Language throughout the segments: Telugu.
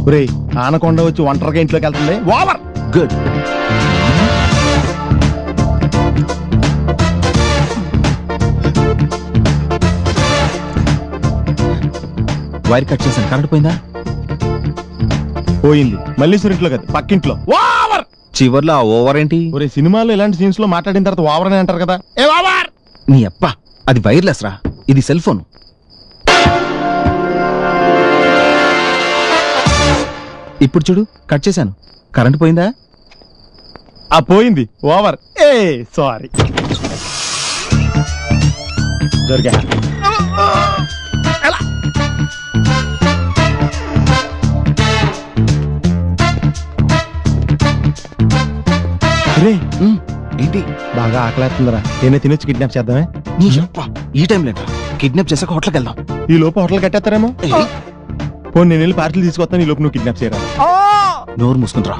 ఒరేయ్ ఆనకొండ వచ్చి ఒంటరిగా ఇంట్లోకి వెళ్తుంది. ఓవర్. గుడ్. వైర్ కట్ చేశాను. కరెంట్ పోయిందా? పోయింది. మల్లీశ్వరింట్లో కదా, పక్కింట్లో. ఓవర్. చివర్లో ఆ ఓవర్ ఏంటి? ఒరే సినిమాలో ఇలాంటి సీన్స్ లో మాట్లాడిన తర్వాత ఓవర్ అని అంటారు కదా. ఏ ఓవర్. నీ అప్ప, అది వైర్లెస్ రా, ఇది సెల్ ఫోన్. ఇప్పుడు చూడు, కట్ చేశాను. కరెంట్ పోయిందా? ఆ పోయింది. ఓవర్. ఏ సారీ. దొరికా. ఏంటి? బాగా ఆకలేస్తుందిరా. ఏమైనా తినొచ్చి కిడ్నాప్ చేద్దామే. నీ అప్ప, ఈ టైం లేట. కిడ్నాప్ చేసాక హోటల్కి వెళ్దాం. ఈ లోపు హోటల్ కట్టేస్తారేమో. పోనీ నేను వెళ్ళి పార్సల్ తీసుకొస్తాను, ఈ లోపు నువ్వు కిడ్నాప్ చేయరా. నోరు మూసుకుంటారా.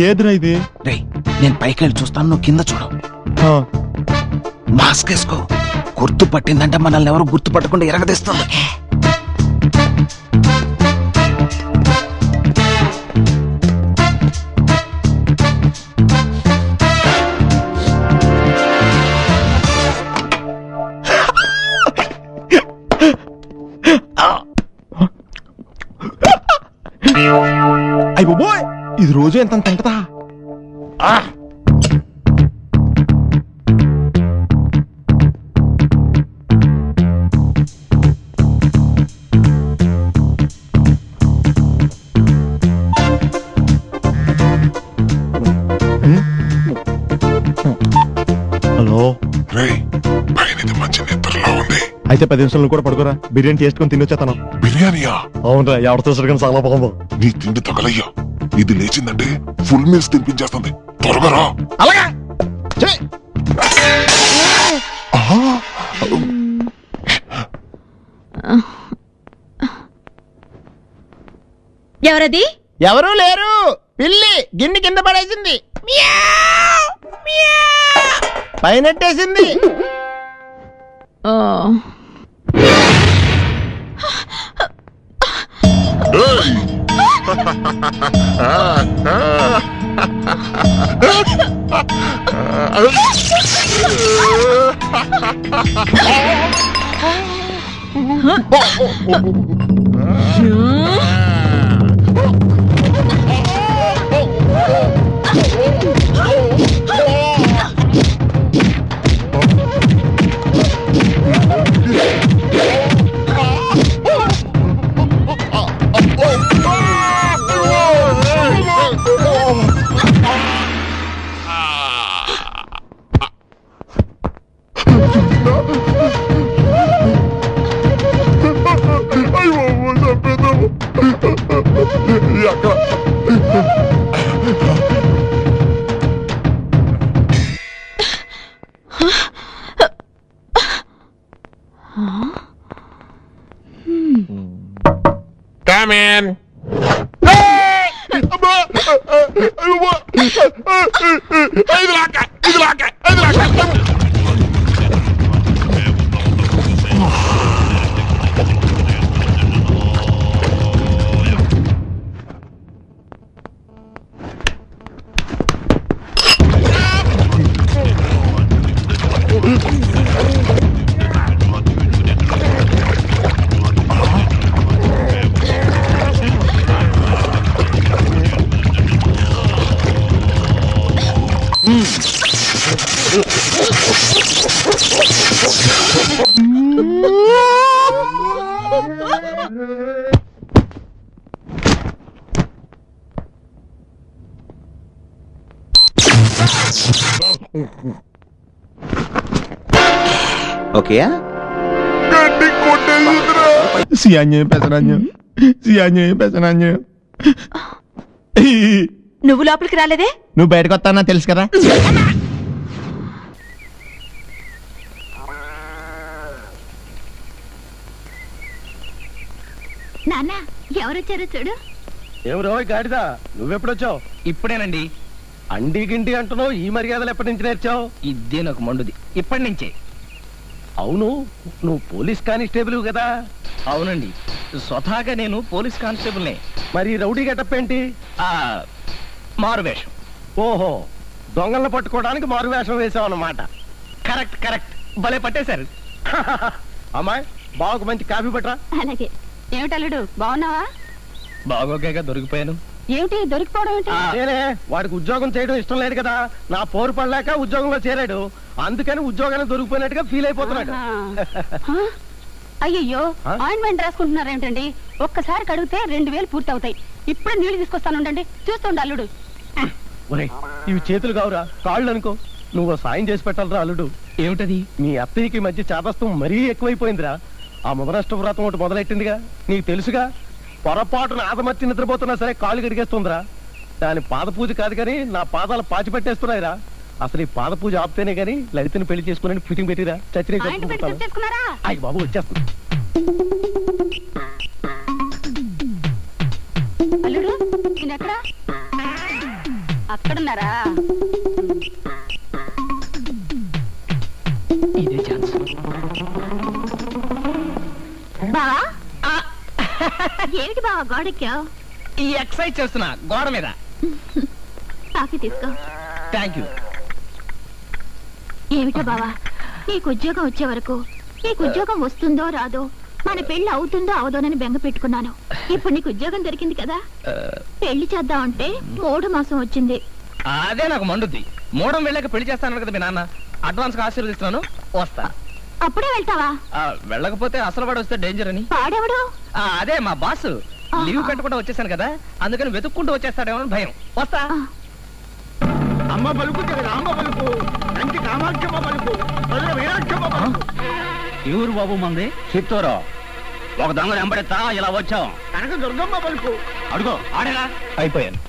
ఏదిరా ఇది? రే, నేను పైకి వెళ్ళి చూస్తాను, నువ్వు కింద చూడు. మాస్క్ వేసుకో. గుర్తు పట్టిందంటే మనల్ని ఎవరు గుర్తుపట్టకుండా ఎరగదీస్తుంది. అయ్యో బాయ్, ఇది రోజు ఎంత తింటదా? హలో. మంచి నిద్రలో ఉంది. అయితే 10 నిమిషాలు కూడా పడుకోరా. బిర్యానీ చేసుకొని తినొచ్చేతాను. బిర్యానీయా? అవునరా, ఎవరితో సరిగ్గా చాలా బాగుందో. నీ తిండి తగలయ్యా. ఇది లేచిందంటే ఫుల్ మీల్స్ తినిపించేస్తుంది. త్వరగా రా. అలాగా. ఎవరది? ఎవరూ లేరు. పిల్లి గిన్నె కింద పడేసింది. పైనట్టేసింది. Come in. ఓకే. నువ్వు లోపలికి రాలేదే? నువ్వు బయటకు వస్తానా తెలుసు కదా. నాన్న ఎవరొచ్చారో చూడు. ఎవరో గాడిదా, నువ్వెప్పుడొచ్చావు? ఇప్పుడేనండి. అండి గిండి అంటున్నావు, ఈ మర్యాదలు ఎప్పటి నుంచి నేర్చావు? ఇదే నాకు మండుది, ఇప్పటి నుంచే. అవును, నువ్వు పోలీస్ కానిస్టేబుల్ కదా? అవునండి, స్వతహాగా నేను పోలీస్ కానిస్టేబుల్నే. మరి రౌడీ గెటప్ ఏంటి? మారు వేషం. ఓహో, దొంగలను పట్టుకోవడానికి మారు వేషం వేసావన్నమాట. కరెక్ట్ కరెక్ట్, భలే పట్టేశారు. అమ్మాయి, బావకు మంచి కాఫీ పట్టరా. అలాగే. ఏమిటల్లుడు, బాగున్నావా? బాగోగా దొరికిపోయాను. ఏమిటి దొరికిపోవడం ఏంటి? నేనే వాడికి ఉద్యోగం చేయడం ఇష్టం లేదు కదా, నా పోరు పడలేక ఉద్యోగంలో చేరాడు. అందుకని ఉద్యోగాన్ని దొరికిపోయినట్టుగా ఫీల్ అయిపోతున్నాడు. అయ్యయ్యో, ఆయింట్మెంట్ రాసుకుంటున్నారేమిటండి? ఒక్కసారి కడిగితే 2000 పూర్తి అవుతాయి. ఇప్పుడే నీళ్లు తీసుకొస్తాను, ఉండండి. చూస్తుండ అల్లుడు. ఒరే, ఇవి చేతులు కావురా, కాళ్ళు అనుకో. నువ్వు సాయం చేసి పెట్టాలరా అల్లుడు. ఏమిటది? మీ అత్తయ్యకి మధ్య చాదస్తం మరీ ఎక్కువైపోయిందిరా. ఆ మొదలష్ట వ్రతం ఒకటి మొదలెట్టిందిగా, నీకు తెలుసుగా. పొరపాటున ఆదమర్చి నిద్రపోతున్నా సరే కాళ్ళు గడిగేస్తుందిరా. దాని పాద పూజ కాదు కానీ నా పాదాలు పాచి పెట్టేస్తున్నాయిరా. అసలు ఈ పాద పూజ ఆపితేనే గానీ లలితని పెళ్లి చేసుకుని ఫిటింగ్ పెట్టిరా. చేసుకున్నారా? అయ్యి బాబు, వచ్చేస్తుంది. అల్లుడు, నేనెక్కడా? అక్కడున్నారా? ఇదే ఛాన్స్. బావా, ఏమిటి బావా గోడెక్కావు? ఈ ఎక్సర్సైజ్ చేస్తున్నా గోడ మీద. కాఫీ తీసుకో. Thank you. ఏమిటో బావా, నీకు ఉద్యోగం వచ్చే వరకు నీకు ఉద్యోగం వస్తుందో రాదో, మన పెళ్లి అవుతుందో అవదోనని బెంగ పెట్టుకున్నాను. ఇప్పుడు నీకు ఉద్యోగం దొరికింది కదా, పెళ్లి చేద్దామంటే 3 మాసం వచ్చింది. అదే నాకు మండుద్ది. మూడం వెళ్ళాక పెళ్లి చేస్తాను కదా మీ నాన్న. అడ్వాన్స్ గా ఆశీర్వదిస్తున్నాను, వస్తా. అప్పుడే వెళ్తావా? వెళ్ళకపోతే అసలు వాడు వస్తే డేంజర్ అని. పాడెవడు? అదే మా బాస్. లీవ్ కట్టకుండా వచ్చేసాను కదా, అందుకని వెతుక్కుంటూ వచ్చేస్తాడేమో అని భయం. వస్తా. అమ్మ పలుకు, రామ పలుకు, కంటి కామాక్షమ్మ పలుకు, వీరాక్షమ్మ పలుకు. ఎవరు బాబు మంది? చిత్తూరు. ఒక దొంగలు ఎంబడెత్తా ఇలా వచ్చాం. కనక దుర్గమ్మ పలుకు. అడుగో ఆడేలా. అయిపోయాను.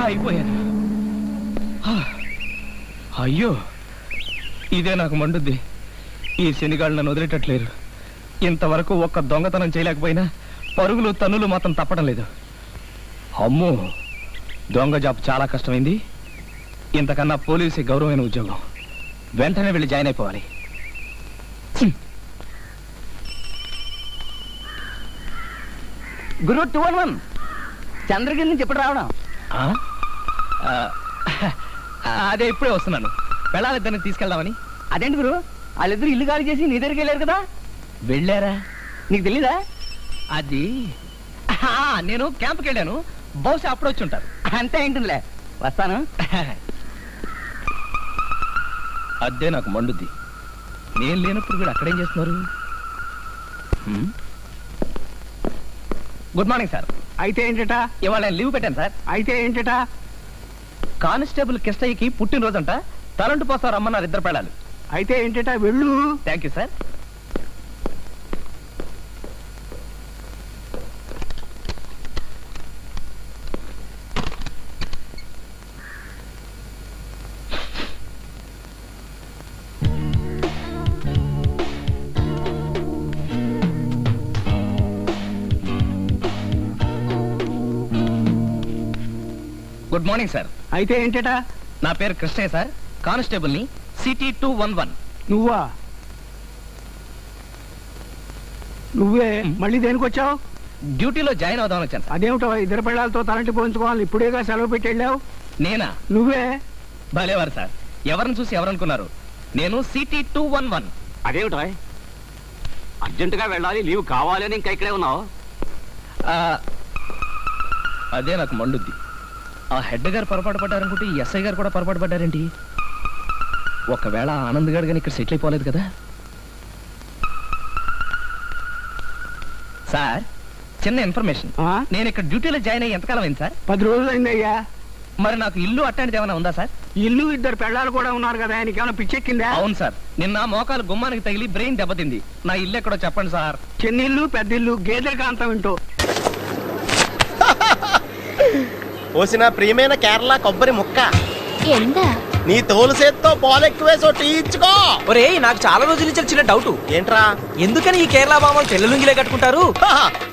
అయిపోయాను. అయ్యో, ఇదే నాకు మండుద్ది. ఈ శనిగాళ్ళు నన్ను వదిలేటట్లేరు. ఇంతవరకు ఒక్క దొంగతనం చేయలేకపోయినా పరుగులు తన్నులు మాత్రం తప్పడం లేదు. అమ్మో, దొంగ జాబ్ చాలా కష్టమైంది. ఇంతకన్నా పోలీసు గౌరవమైన ఉద్యోగం. వెంటనే వెళ్ళి జాయిన్ అయిపోవాలి. గురు 211 చంద్రగిరి నుంచి ఎప్పుడు రావడం? అదే ఇప్పుడే వస్తున్నాను. వెళ్ళాలిద్దరిని తీసుకెళ్దామని. అదేంటి గురు, వాళ్ళిద్దరు ఇల్లు ఖాళీ చేసి నీ దగ్గరికి వెళ్ళారు కదా? వెళ్ళారా? నీకు తెలీదా? అది నేను క్యాంప్కి వెళ్ళాను. బహుశా అప్పుడు వచ్చి ఉంటారు. అంతే ఏంటిలే, వస్తాను. అదే నాకు మండుద్ది. నేను లేనప్పుడు వీడు అక్కడేం చేస్తున్నారు? Good morning sir. అయితే ఏంటట? ఇవాళ నేను లీవ్ పెట్టాను సార్. అయితే ఏంటట? కానిస్టేబుల్ కిష్టయ్యకి పుట్టినరోజంట. తలంటు పోస్తారు రమ్మన్నారు 2 పిల్లలు. అయితే ఏంటట? వెళ్ళు. Thank you sir. Good morning sir. అయితే ఏంటట? నా పేరు కృష్ణయ్య సార్, కానిస్టేబుల్ ని, సిటీ 211. నువ్వా? నువ్వే మళ్ళీ దేనికి వచ్చావు? డ్యూటీలో జాయిన్ అవుదామని వచ్చాను సార్. అదేమిటో 2 పిల్లలతో తలంటి పోయించుకోవాలి, ఇప్పుడేగా సెలవు పెట్టి వెళ్ళావు? నేనా? నువ్వే. భలేవారు సార్. ఎవరిని చూసి ఎవరనుకున్నారు? నేను సిటీ 211. అదేమిటో అర్జెంటుగా వెళ్ళాలి, లీవ్ కావాలని ఇంకా ఇక్కడే ఉన్నావు? అదే నాకు మండుద్ది. ఆ హెడ్ గారు పొరపాటు పడ్డారనుకుంటే ఈ ఎస్ఐ గారు కూడా పొరపాటు పడ్డారేంటి? ఒకవేళ ఆనంద్ గారు కానీ ఇక్కడ సెటిల్ అయిపోలేదు కదా సార్. చిన్న ఇన్ఫర్మేషన్. నేను ఇక్కడ డ్యూటీలో జాయిన్ అయ్యి ఎంతకాలం అయింది సార్? 10 రోజులు అయిందయ్యా. మరి నాకు ఇల్లు అట్లాంటిది ఏమైనా ఉందా సార్? ఇల్లు ఇద్దరు పెళ్ళాలు కూడా ఉన్నారు కదా, ఆయనకి ఏమైనా పిచ్చెక్కిందా? అవును సార్, నిన్న మోకాలు గుమ్మానికి తగిలి బ్రెయిన్ దెబ్బతింది. నా ఇల్లు ఎక్కడో చెప్పండి సార్. చిన్నిల్లు పెద్దిల్లు గేదెల కాంతం వింటూ. పోసిన ప్రియమైన కేరళ కొబ్బరి ముక్క ఎందా నీ తోలు చేత్తో పాలు ఎక్కువేసో టీ ఇచ్చుకో. ఒరే నాకు చాలా రోజుల నుంచి చిన్న డౌట్. ఏంట్రా? ఎందుకని ఈ కేరళ బామలు తెల్లలుంగిలే కట్టుకుంటారు?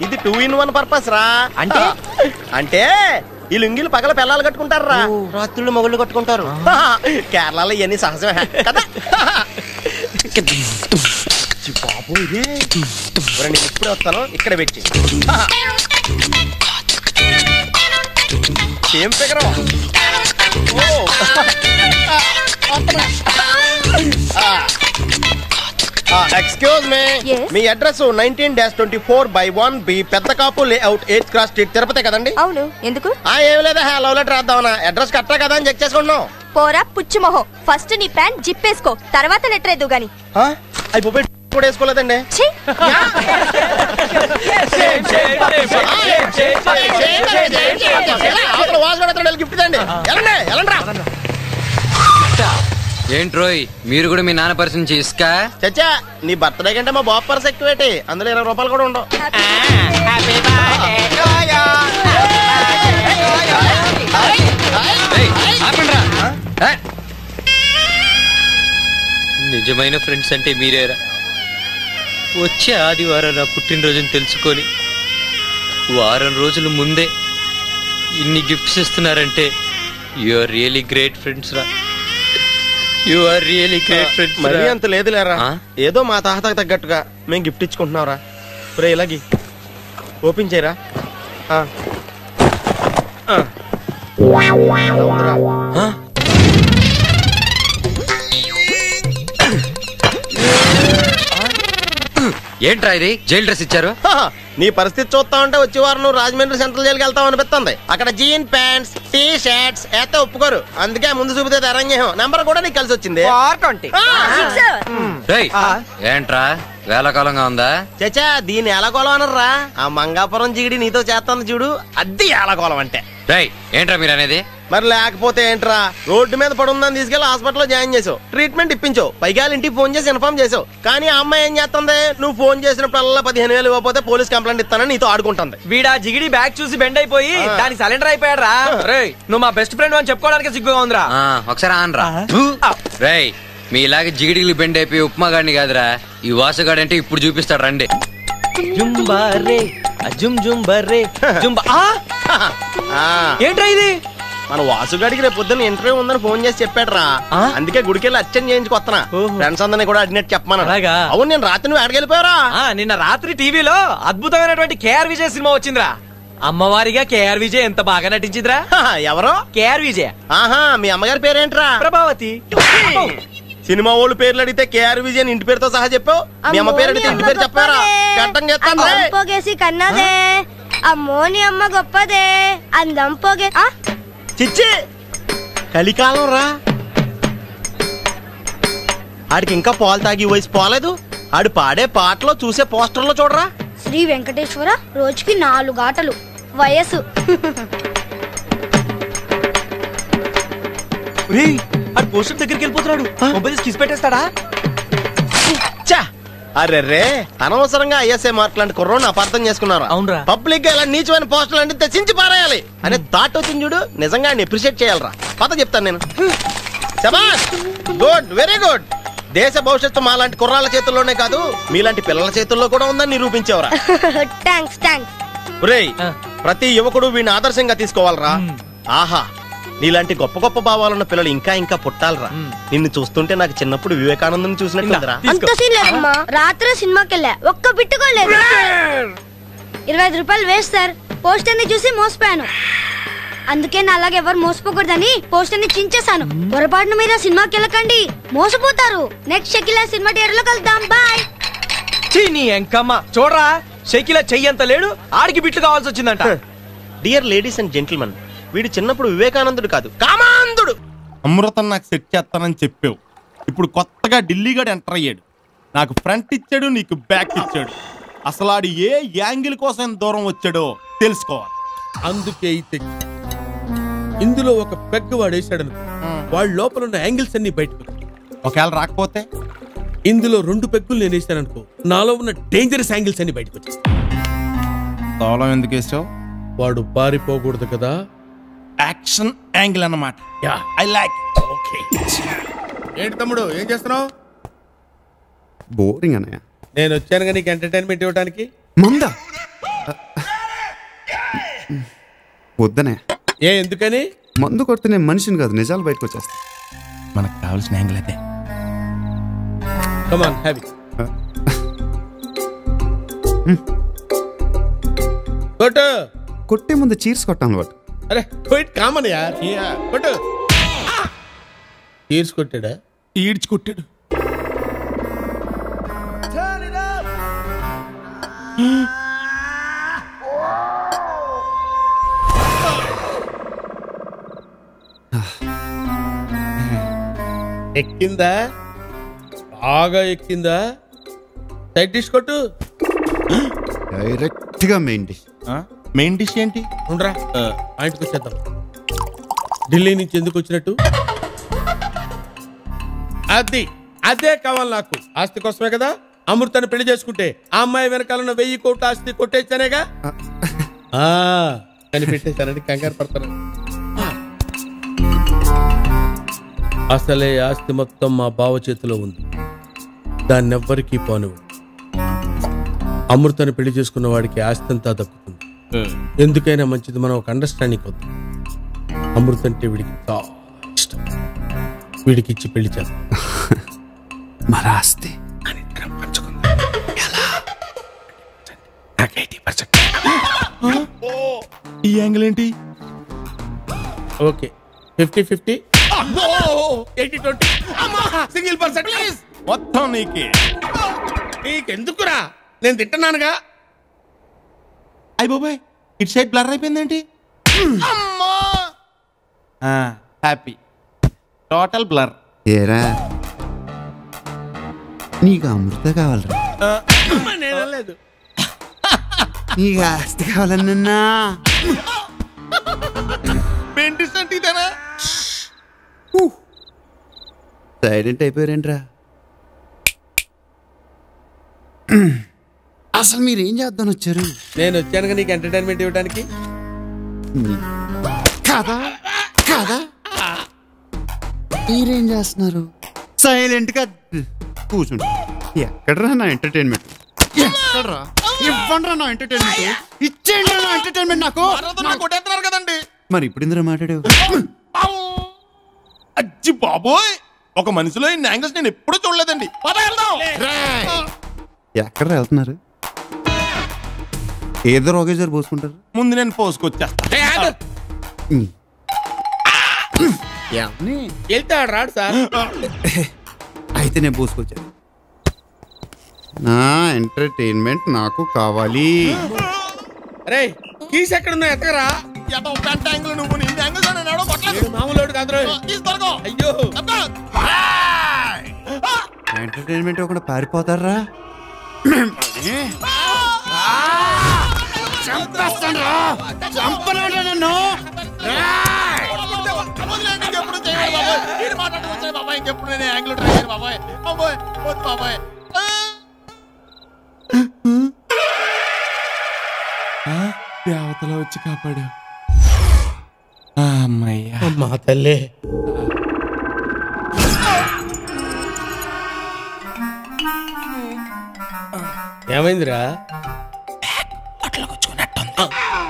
ఇది 2 in 1 పర్పస్ రా. అంటే అంటే ఈ లుంగిలు పగల పిల్లలు కట్టుకుంటారు రా, రాత్రులు మొగుళ్ళు కట్టుకుంటారు. కేరళలో ఇవన్నీ సహజమే కదా. బాబు ఇదే నేను ఇప్పుడే వస్తాను, ఇక్కడ పెట్టి ఏం ఫిగర్. ఎక్స్క్యూజ్ మీ, మీ address 19-24/1B Pedda Kapu layout 8th cross street Tirupati కదండి? అవును. ఎందుకు? ఏం లేదా, లవ్ లెటర్ రాద్దామన్నా. అడ్రస్ కరెక్టా కదా అని చెక్ చేసుకుంటున్నాం. పోరా పుచ్చుమొహం, ఫస్ట్ నీ ప్యాంట్ జిప్పేసుకో, తర్వాత లెటర్ ఎద్దు గాని. అయిపోయి కూడా వేసుకోలేదండి. గిఫ్ట్ అండి. ఏంట్రోయ్ మీరు కూడా మీ నాన్న పర్సన్ ఇసుకా? చచ్చా, నీ బర్త్డే కంటే మా బాబు పర్స్ ఎక్కువేటి, అందులో 20 రూపాయలు కూడా ఉండవు. నిజమైన ఫ్రెండ్స్ అంటే మీరేరా? వచ్చే ఆదివారం నా పుట్టినరోజుని తెలుసుకొని వారం రోజుల ముందే ఇన్ని గిఫ్ట్స్ ఇస్తున్నారంటే you are really great friends రా. You are really great friends. మరీ అంత లేదులేరా, ఏదో మా తాతకు తగ్గట్టుగా మేము గిఫ్ట్ ఇచ్చుకుంటున్నావురా. రే ఇలాగి ఓపెన్ చేయరా. ఏంట్రా ఇది జైల్ డ్రెస్ ఇచ్చారు? నీ పరిస్థితి చూస్తా ఉంటే వచ్చే వారం నువ్వు రాజమండ్రి సెంట్రల్ జైలుకి వెళ్తావు అనిపిస్తుంది. అక్కడ జీన్ ప్యాంట్స్ టీ షర్ట్స్ అయితే ఒప్పుకోరు, అందుకే ముందు చూపితే అరంగేహం నెంబర్ కూడా నీకు కలిసి వచ్చింది. ఏంట్రా వేలకాలంగా ఉందా? చచ్చా, దీని ఏలకోలం అనర్రా. ఆ మంగాపురం జిగిడి నీతో చేస్తాను చూడు, అది ఏలకోలం అంటే. ఏంట్రా మీరు అనేది? మరి లేకపోతే ఏంట్రా, రోడ్డు మీద పడుందని తీసుకెళ్లి హాస్పిటల్లో జాయిన్ చేసావు, ట్రీట్మెంట్ ఇప్పించావు, పైగా ఇంటికి ఫోన్ చేసి ఇన్ఫార్మ్ చేసావు. కానీ ఆ అమ్మాయి ఏం చేస్తుంది, నువ్వు ఫోన్ చేసినప్పుడల్లా 15,000 ఇవ్వకపోతే పోలీస్ కంప్లైంట్ ఇస్తానని నీతో ఆడుకుంటుంది. వీడా జిగిడి బ్యాగ్ చూసి బెండ్ అయిపోయి దానికి సరెండర్ అయిపోయాడు రా. నువ్వు మా బెస్ట్ ఫ్రెండ్ అని చెప్పుకోవడానికి సిగ్గుగా ఉందిరా. ఒకసారి ఆనరా. రేయ్ మీ ఇలాగే జిగిడికి బెండ్ అయిపోయి ఉప్మా గాడిని కాదురా, ఈ వాసగాడు అంటే ఇప్పుడు చూపిస్తాడు రండి. ఏంట్రా ఇది? మన వాసుగాడికి రేపు పొద్దున్న ఇంటర్వ్యూ ఉందని ఫోన్ చేసి చెప్పాడు రా, అందుకే గుడికెళ్ళి అర్చన చేయించుకొస్తున్నా. ఫ్రెండ్స్ అందరినీ కూడా అడిగినట్టు చెప్పమన్నా. అవును, నేను రాత్రి నువ్వు ఎక్కడికెళ్ళిపోయారా? నిన్న రాత్రి టీవీలో అద్భుతమైనటువంటి కేఆర్ విజయ్ సినిమా వచ్చిందిరా. అమ్మవారిగా కేఆర్ విజయ్ ఎంత బాగా నటించిందిరా. ఎవరో? కేఆర్ విజయ్. ఆహా, మీ అమ్మగారి పేరేంట్రా? ప్రభావతి. సినిమా వాళ్ళు పేర్లు అడిగితే కేఆర్ విజయ్ ఇంటి పేరుతో సహా చెప్పావు, మీ అమ్మ పేరు అడిగితే ఇంటి పేరు చెప్పారా? గట్టం పోగేసి కన్నదే, అమ్మోని అమ్మ గొప్పదే, అందం పోగే. చిచ్చి, కలికాలం రా. ఆడికి ఇంకా పాలు తాగి వయసు పోలేదు. ఆడు పాడే పాటలో చూసే పోస్టర్లో చూడరా, శ్రీ వెంకటేశ్వర రోజుకి 4 ఆటలు వయసు. పోస్టర్ దగ్గరికి వెళ్ళిపోతున్నాడు, మొబైల్ కిస్ పెట్టేస్తాడా? అరే అనవసరంగా ఐఎస్ఐ మార్క్ లాంటి కుర్రోని అపార్థం చేసుకున్నారు. అవునరా, పబ్లిక్ గా ఇలా నీచమైన పోస్టర్లు అంటే తెచ్చించి పారేయాలి అనే థాట్ వచ్చింది చూడు. నిజంగా అప్రిషియేట్ చేయాలరా. పద చెప్తాను నేను. శబాష్, గుడ్, వెరీ గుడ్. దేశ భవిష్యత్తు మాలాంటి కుర్రాళ్ళ చేతుల్లోనే కాదు, మీలాంటి పిల్లల చేతుల్లో కూడా ఉందని నిరూపించేవరా. ప్రతి యువకుడు వీడిని ఆదర్శంగా తీసుకోవాలరా. ఆహా, నీలాంటి గొప్ప గొప్ప భావాలున్న పిల్లలు ఇంకా ఇంకా పుట్టాలరా. నిన్ను చూస్తుంటే నాకు చిన్నప్పుడు వివేకానందం చూసినట్టుందిరా. రాత్రి సినిమాకి వెళ్ళా, ఒక్క బిట్టుకోలేదు. 25 రూపాయలు వేస్ట్ సార్. పోస్టర్ ని చూసి మోసపోయాను, అందుకే నా అలాగే ఎవరు మోసపోకూడదని పోస్టర్ ని చించేశాను. పొరపాటున మీరు సినిమాకి వెళ్ళకండి, మోసపోతారు. నెక్స్ట్ షకిలా సినిమా థియేటర్ లో కలుద్దాం. బాయ్. నీ ఎంకమ్మ చూడరా, షకిలా చెయ్యంత లేడు, ఆడికి బిట్లు కావాల్సి వచ్చిందంట. డియర్ లేడీస్ అండ్ జెంటిల్మెన్, వీడు చిన్నప్పుడు వివేకానందుడు కాదు, కామాంధుడు. అమృతం నాకు సెట్ చేస్తానని చెప్పావు, ఇప్పుడు కొత్తగా ఢిల్లీగాడు ఎంటర్ అయ్యాడు. నాకు ఫ్రంట్ ఇచ్చాడు, నీకు బ్యాక్ ఇచ్చాడు. అసలు ఆడు ఏ యాంగిల్ కోసం దూరం వచ్చాడో తెలుసుకోవాలి. అందుకే ఇందులో ఒక పెగ్ వాడేశాడు, వాళ్ళ లోపల ఉన్న యాంగిల్స్ అన్ని బయటకు ఒకవేళ రాకపోతే ఇందులో 2 పెగ్గులు నేను వేస్తాననుకో, నాలో ఉన్న డేంజరస్ యాంగిల్స్ అన్ని బయటకు వచ్చేస్తాయి. తోలం ఎందుకు వేసావు? వాడు పారిపోకూడదు కదా. యాక్షన్ యాంగిల్ అన్నమాట. I like. ఓకే. ఏంటి తమ్ముడు ఏం చేస్తున్నావు? బోరింగ్ అన్నయ్య. నేను వచ్చాను నీకు ఎంటర్టైన్మెంట్ ఇవ్వడానికి. మందా వద్దనే. ఎందుకని? మందు కొడితే నేను మనిషిని కాదు, నిజాలు బయటకు వచ్చేస్తా. మనకు కావాల్సిన యాంగిల్ అదే. Come on have it. కొట్టు. కొట్టే ముందు చీర్స్ కొట్టాను వాడు. అరే క్విట్ కామన్ యార్. కొట్టు. చీర్స్ కొట్టాడా? ఈడ్చి కొట్టాడు. ఎక్కిందా? బాగా ఎక్కిందా? సైడ్ డిష్ కొట్టు. డైరెక్ట్ గా మెయిన్ డిష్. మెయిన్ డిష్ ఏంటి? ఉండరా ఆయనకి వచ్చేద్దాం. ఢిల్లీ నుంచి ఎందుకు వచ్చినట్టు? అదే కావాలి నాకు. ఆస్తి కోసమే కదా. అమృతాన్ని పెళ్లి చేసుకుంటే ఆ అమ్మాయి వెనకాలన్న 1000 కోట్ల ఆస్తి కొట్టేచ్చానేగా. కనిపెట్టేశానని కంగారు పడతాను. అసలే ఆస్తి మొత్తం మా బావ చేతిలో ఉంది. దాన్ని ఎవ్వరికీ పోనివ్వు. అమృతాన్ని పెళ్లి చేసుకున్న వాడికి ఆస్తి అంతా దక్కుతుంది. ఎందుకైనా మంచిది మనం ఒక అండర్స్టాండింగ్ వద్దాం. అమృత అంటే వీడికి చాలా ఇష్టం. వీడికి ఇచ్చి పెళ్లి చేస్తాం. మరి ఆస్తి ఈ యాంగిల్ ఏంటి? ఓకే 50-50. 80-20. Single percent please. మొత్తం నీకే. నీకెందుకురా? నేను తింటున్నానుగా. అయ్య బాబాయ్, ఇటు సైడ్ బ్లర్ అయిపోయిందేంటి? హ్యాపీ. Total blur. ఏరా నీకు అమృత కావాలరా? లేదు. నీకు ఆస్తి కావాలన్నా? సైలెంట్ అయిపోయారేంట్రా? అసలు మీరేం చేద్దాం వచ్చారు? నేను వచ్చాను నీకు ఎంటర్టైన్మెంట్ ఇవ్వడానికి. కాదా కాదా? మీరేం చేస్తున్నారు? సైలెంట్ గా కూర్చుంటా. ఎక్కడరా నా ఎంటర్టైన్మెంట్? ఎక్కడరా? ఇవ్వండిరా నా ఎంటర్టైన్మెంట్. ఇచ్చేయండి నా ఎంటర్టైన్మెంట్ నాకు. కదండి. మరి ఇప్పుడు ఇందులో మాట్లాడావు? అజ్జి బాబోయ్, ఒక మనిషిలో ఇన్ని యాంగిల్స్ నేను ఎప్పుడూ చూడలేదండి. ఎక్కడ వెళ్తున్నారు? ఏదో ఒకేసారి పోసుకుంటారు. ముందు నేను పోసుకొచ్చేస్తా. వెళ్తాడు రాడు సార్. అయితే నేను పోసుకొచ్చాను. నా ఎంటర్టైన్మెంట్ నాకు కావాలి. అరే కీస్ ఎక్కడున్నా ఎక్కరా? మామూలు కాదు. అయ్యో ఎంటర్టైన్మెంట్ ఒకటి పారిపోతారా? దేవతలో వచ్చి కాపాడు. అమ్మయ్యా. అమ్మా తల్లే. ఏమైందిరా?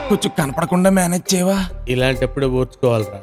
కొంచెం కనపడకుండా మేనేజ్ చేయవా? ఇలాంటప్పుడే ఓర్చుకోవాలరా.